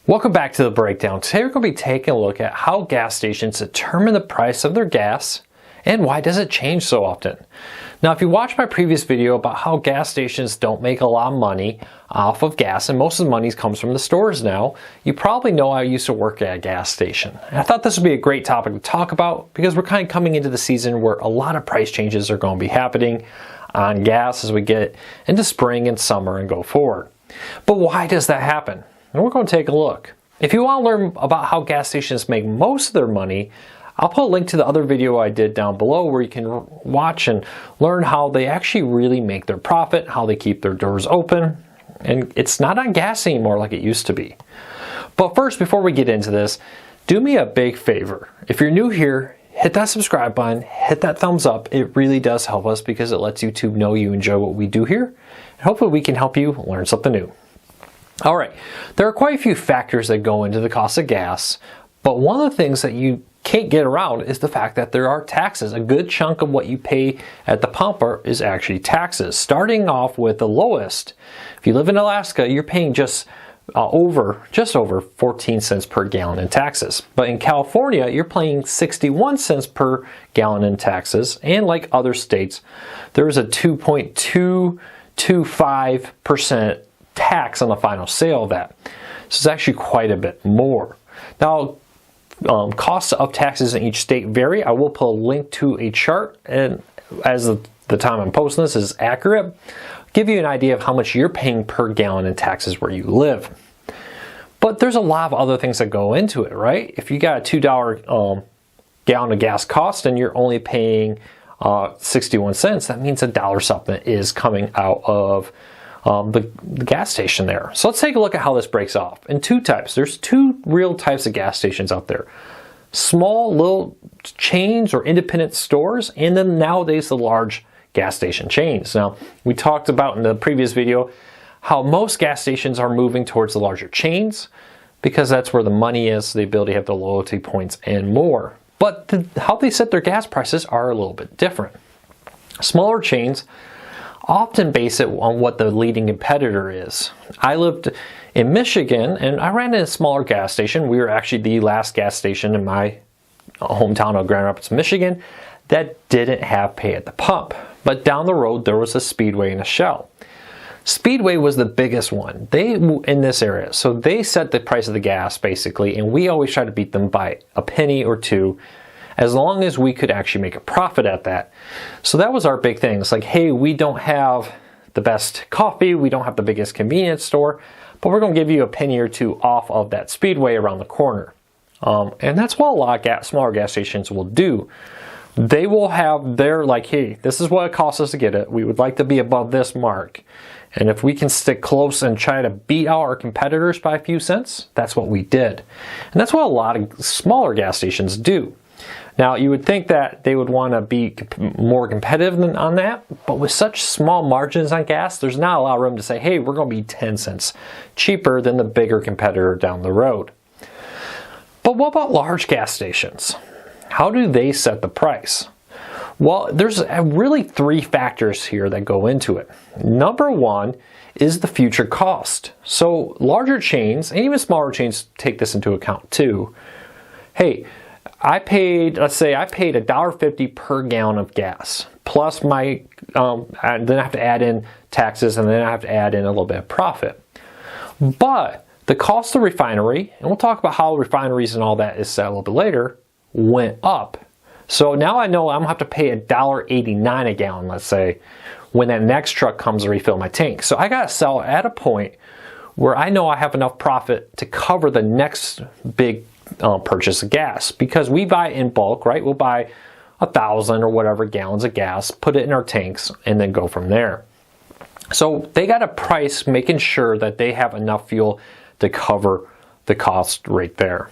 Welcome back to the breakdown. Today we're going to be taking a look at how gas stations determine the price of their gas and why does it change so often. Now, if you watched my previous video about how gas stations don't make a lot of money off of gas and most of the money comes from the stores now, you probably know I used to work at a gas station. And I thought this would be a great topic to talk about because we're kind of coming into the season where a lot of price changes are going to be happening on gas as we get into spring and summer and go forward. But why does that happen? And we're going to take a look. If you want to learn about how gas stations make most of their money, I'll put a link to the other video I did down below where you can watch and learn how they actually really make their profit, how they keep their doors open, and it's not on gas anymore like it used to be. But first, before we get into this, do me a big favor. If you're new here, hit that subscribe button, hit that thumbs up. It really does help us because it lets YouTube know you enjoy what we do here, and hopefully we can help you learn something new. All right, there are quite a few factors that go into the cost of gas, but one of the things that you can't get around is the fact that there are taxes. A good chunk of what you pay at the pump is actually taxes. Starting off with the lowest, if you live in Alaska, you're paying just over 14 cents per gallon in taxes. But in California, you're paying 61 cents per gallon in taxes, and like other states, there is a 2.225% tax on the final sale of that. So it's actually quite a bit more. Now, costs of taxes in each state vary. I will put a link to a chart, and as the time I'm posting this is accurate, give you an idea of how much you're paying per gallon in taxes where you live. But there's a lot of other things that go into it, right? If you got a $2 gallon of gas cost and you're only paying 61 cents, that means $1 something is coming out of the gas station there. So let's take a look at how this breaks off in two types. There's two real types of gas stations out there. Small little chains or independent stores, and then nowadays the large gas station chains. Now, we talked about in the previous video how most gas stations are moving towards the larger chains because that's where the money is, the ability to have the loyalty points and more. But how they set their gas prices are a little bit different. Smaller chains often base it on what the leading competitor is. I lived in Michigan and I ran in a smaller gas station. We were actually the last gas station in my hometown of Grand Rapids, Michigan that didn't have pay at the pump. But down the road there was a Speedway and a Shell. Speedway was the biggest one in this area. So they set the price of the gas basically, and we always try to beat them by a penny or two, as long as we could actually make a profit at that. So that was our big thing. It's like, hey, we don't have the best coffee, we don't have the biggest convenience store, but we're going to give you a penny or two off of that Speedway around the corner. And that's what a lot of smaller gas stations will do. They will have their, like, hey, this is what it costs us to get it. We would like to be above this mark. And if we can stick close and try to beat out our competitors by a few cents, that's what we did. And that's what a lot of smaller gas stations do. Now, you would think that they would want to be more competitive on that, but with such small margins on gas, there's not a lot of room to say, hey, we're going to be 10 cents cheaper than the bigger competitor down the road. But what about large gas stations? How do they set the price? Well, there's really three factors here that go into it. Number one is the future cost. So larger chains, and even smaller chains take this into account too. Hey, let's say I paid $1.50 per gallon of gas, plus my, and then I have to add in taxes, and then I have to add in a little bit of profit. But the cost of refinery, and we'll talk about how refineries and all that is set a little bit later, went up. So now I know I'm gonna have to pay $1.89 a gallon, let's say, when that next truck comes to refill my tank. So I gotta sell at a point where I know I have enough profit to cover the next big purchase of gas, because we buy in bulk, right? We'll buy 1,000 or whatever gallons of gas, put it in our tanks, and then go from there. So they got a price making sure that they have enough fuel to cover the cost right there.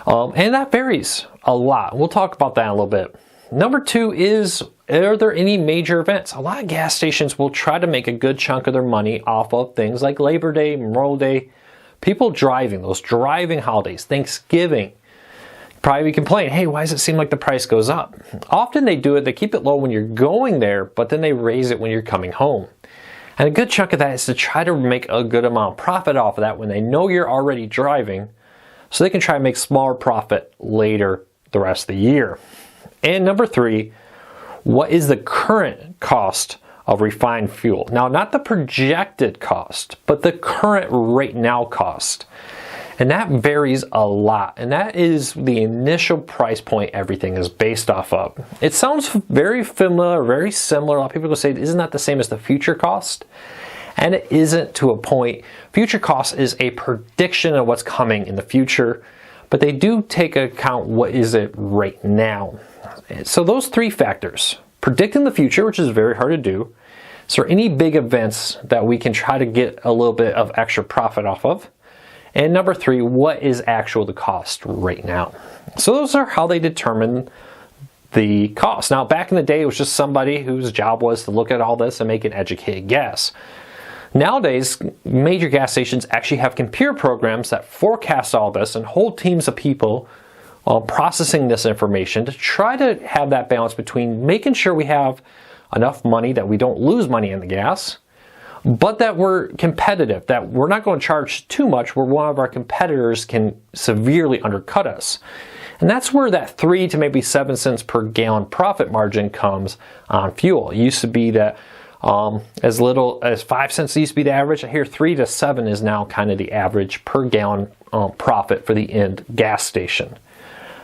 And that varies a lot. We'll talk about that in a little bit. Number two is, are there any major events? A lot of gas stations will try to make a good chunk of their money off of things like Labor Day, Memorial Day, people driving, those driving holidays, Thanksgiving. Probably complain, hey, why does it seem like the price goes up? Often they do it, they keep it low when you're going there, but then they raise it when you're coming home. And a good chunk of that is to try to make a good amount of profit off of that when they know you're already driving, so they can try to make smaller profit later the rest of the year. And number 3, what is the current cost of refined fuel? Now, not the projected cost, but the current right now cost. And that varies a lot, and that is the initial price point everything is based off of. It sounds very familiar, very similar. A lot of people will say, isn't that the same as the future cost? And it isn't to a point. Future cost is a prediction of what's coming in the future, but they do take account what is it right now. So those 3 factors, predicting the future, which is very hard to do. So any big events that we can try to get a little bit of extra profit off of. And number 3, what is the cost right now? So those are how they determine the cost. Now, back in the day, it was just somebody whose job was to look at all this and make an educated guess. Nowadays, major gas stations actually have computer programs that forecast all this and hold teams of people processing this information to try to have that balance between making sure we have enough money that we don't lose money in the gas, but that we're competitive, that we're not going to charge too much where one of our competitors can severely undercut us. And that's where that 3 to maybe 7 cents per gallon profit margin comes on fuel. It used to be that as little as 5 cents used to be the average. I hear 3 to 7 is now kind of the average per gallon profit for the end gas station.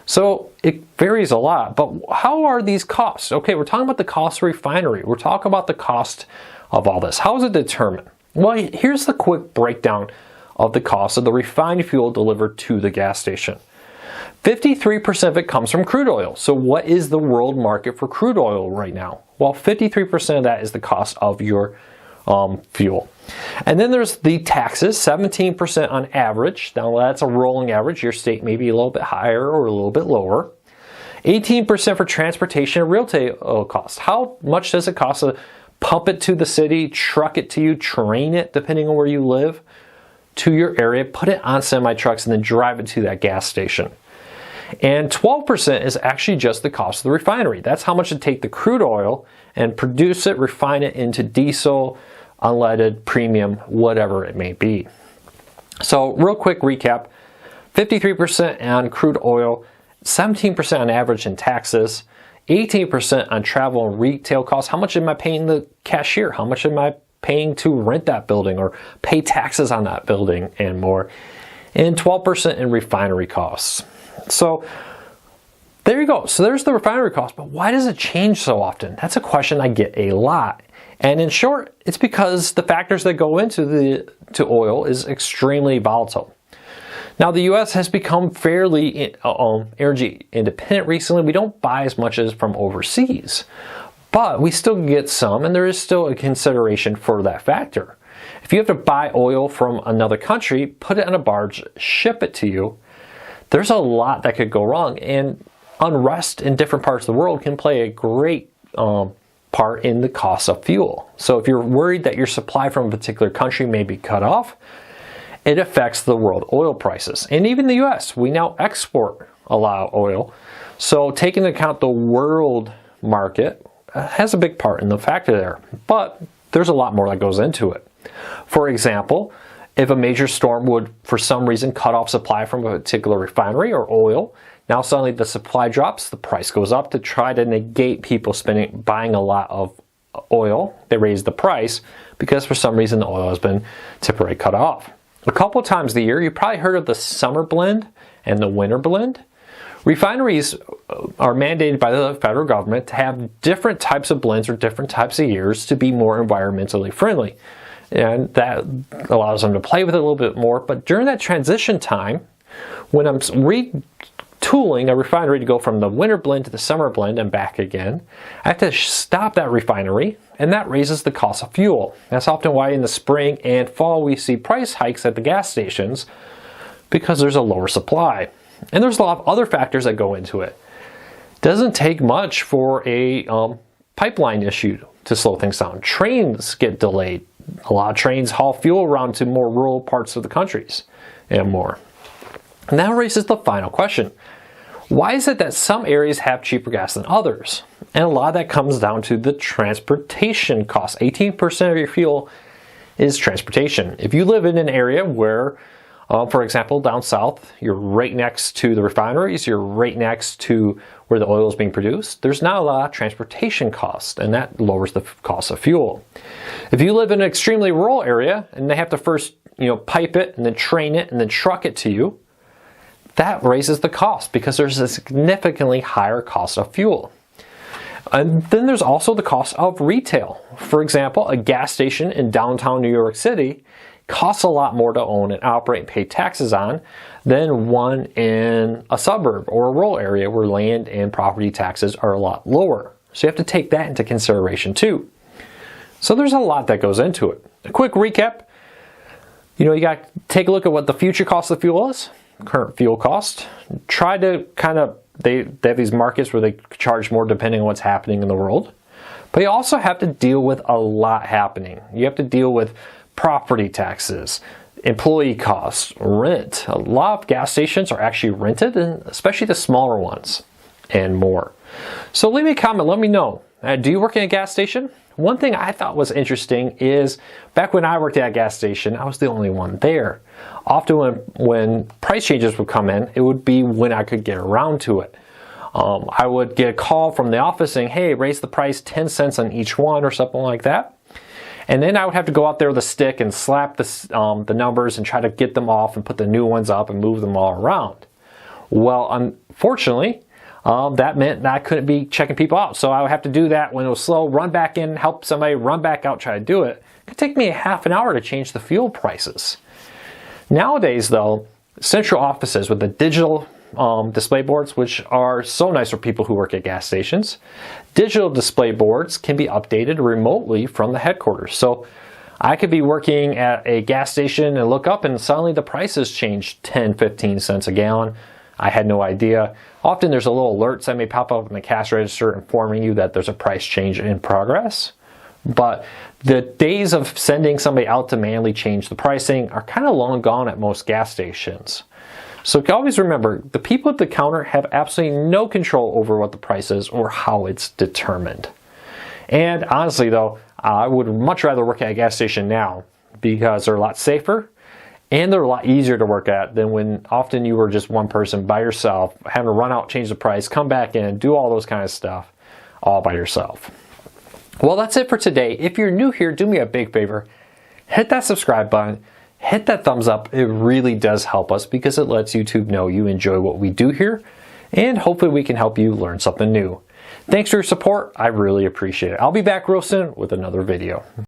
So it varies a lot, but how are these costs? Okay, we're talking about the cost of refinery. We're talking about the cost of all this. How is it determined? Well, here's the quick breakdown of the cost of the refined fuel delivered to the gas station. 53% of it comes from crude oil. So what is the world market for crude oil right now? Well, 53% of that is the cost of your fuel. And then there's the taxes, 17% on average. Now that's a rolling average. Your state may be a little bit higher or a little bit lower. 18% for transportation and real estate costs. How much does it cost to pump it to the city, truck it to you, train it, depending on where you live, to your area, put it on semi-trucks, and then drive it to that gas station? And 12% is actually just the cost of the refinery. That's how much it take the crude oil and produce it, refine it into diesel, unleaded, premium, whatever it may be. So real quick recap, 53% on crude oil, 17% on average in taxes, 18% on travel and retail costs. How much am I paying the cashier? How much am I paying to rent that building or pay taxes on that building and more? And 12% in refinery costs. So there you go. So there's the refinery cost, but why does it change so often? That's a question I get a lot. And in short, it's because the factors that go into oil is extremely volatile. Now, the U.S. has become fairly energy independent recently. We don't buy as much as from overseas, but we still get some, and there is still a consideration for that factor. If you have to buy oil from another country, put it on a barge, ship it to you, there's a lot that could go wrong, and unrest in different parts of the world can play a great part in the cost of fuel. So if you're worried that your supply from a particular country may be cut off, it affects the world oil prices. And even the U.S., we now export a lot of oil. So taking into account the world market has a big part in the factor there. But there's a lot more that goes into it. For example, if a major storm would, for some reason, cut off supply from a particular refinery or oil, now suddenly the supply drops, the price goes up to try to negate people buying a lot of oil. They raise the price because for some reason the oil has been temporarily cut off. A couple times a year, you probably heard of the summer blend and the winter blend. Refineries are mandated by the federal government to have different types of blends or different types of years to be more environmentally friendly. And that allows them to play with it a little bit more. But during that transition time, when I'm retooling a refinery to go from the winter blend to the summer blend and back again, I have to stop that refinery, and that raises the cost of fuel. That's often why in the spring and fall we see price hikes at the gas stations, because there's a lower supply. And there's a lot of other factors that go into it. It doesn't take much for a pipeline issue to slow things down. Trains get delayed. A lot of trains haul fuel around to more rural parts of the countries and more. And that raises the final question. Why is it that some areas have cheaper gas than others? And a lot of that comes down to the transportation costs. 18% of your fuel is transportation. If you live in an area where, for example, down south, you're right next to the refineries, you're right next to where the oil is being produced, there's not a lot of transportation cost, and that lowers the cost of fuel. If you live in an extremely rural area and they have to first, pipe it and then train it and then truck it to you, that raises the cost because there's a significantly higher cost of fuel. And then there's also the cost of retail. For example, a gas station in downtown New York City costs a lot more to own and operate and pay taxes on than one in a suburb or a rural area where land and property taxes are a lot lower. So you have to take that into consideration too. So there's a lot that goes into it. A quick recap. You got to take a look at what the future cost of fuel is, current fuel cost. Try to they have these markets where they charge more depending on what's happening in the world. But you also have to deal with a lot happening. You have to deal with property taxes, employee costs, rent. A lot of gas stations are actually rented, and especially the smaller ones, and more. So leave me a comment, let me know. Do you work in a gas station? One thing I thought was interesting is back when I worked at a gas station, I was the only one there. Often when price changes would come in, it would be when I could get around to it. I would get a call from the office saying, hey, raise the price 10 cents on each one or something like that. And then I would have to go out there with a stick and slap the numbers and try to get them off and put the new ones up and move them all around. Well, unfortunately, that meant that I couldn't be checking people out. So I would have to do that when it was slow, run back in, help somebody run back out, try to do it. It could take me a half an hour to change the fuel prices. Nowadays, though, central offices with the digital display boards, which are so nice for people who work at gas stations, digital display boards can be updated remotely from the headquarters. So I could be working at a gas station and look up and suddenly the prices changed 10, 15 cents a gallon. I had no idea. Often there's a little alerts that may pop up in the cash register informing you that there's a price change in progress. But the days of sending somebody out to manually change the pricing are kind of long gone at most gas stations. So always remember, the people at the counter have absolutely no control over what the price is or how it's determined. And honestly though, I would much rather work at a gas station now because they're a lot safer and they're a lot easier to work at than when often you were just one person by yourself, having to run out, change the price, come back in, do all those kind of stuff all by yourself. Well, that's it for today. If you're new here, do me a big favor. Hit that subscribe button. Hit that thumbs up. It really does help us because it lets YouTube know you enjoy what we do here. And hopefully we can help you learn something new. Thanks for your support. I really appreciate it. I'll be back real soon with another video.